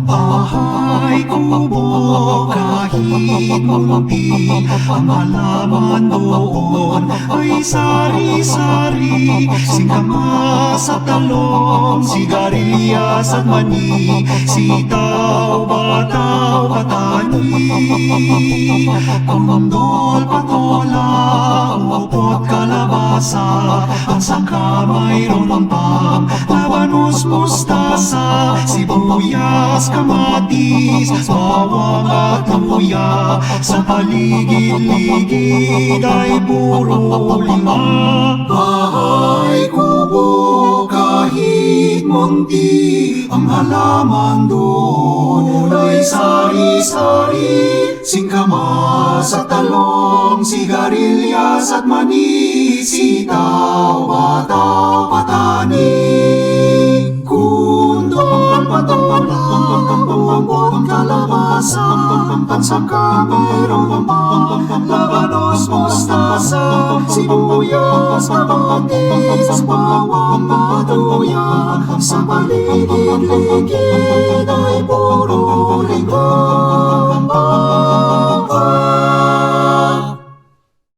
Bahay kubo kahit munti, ang halaman doon ay sari-sari. Singkamas at talong, sigarilyas at mani, sitaw, bataw, patani. Kundol, patola, upot, kalabasa, at saka mayroon pang labanos, mustasa, sibuyas, kamatis, bawang at luya. Sa paligid-ligid ay puro lima. Bahay kubo kahit munti, ang halaman doon ay sari-sari. Singkamas at talong, sigarilyas at mani, sitaw, bataw, patani. Kundol, patola, upot, kalabasa, at saka mayroon pang labanos, mustasa, sibuyas, kamatis, bawang at luya. Sa paligid-ligid ay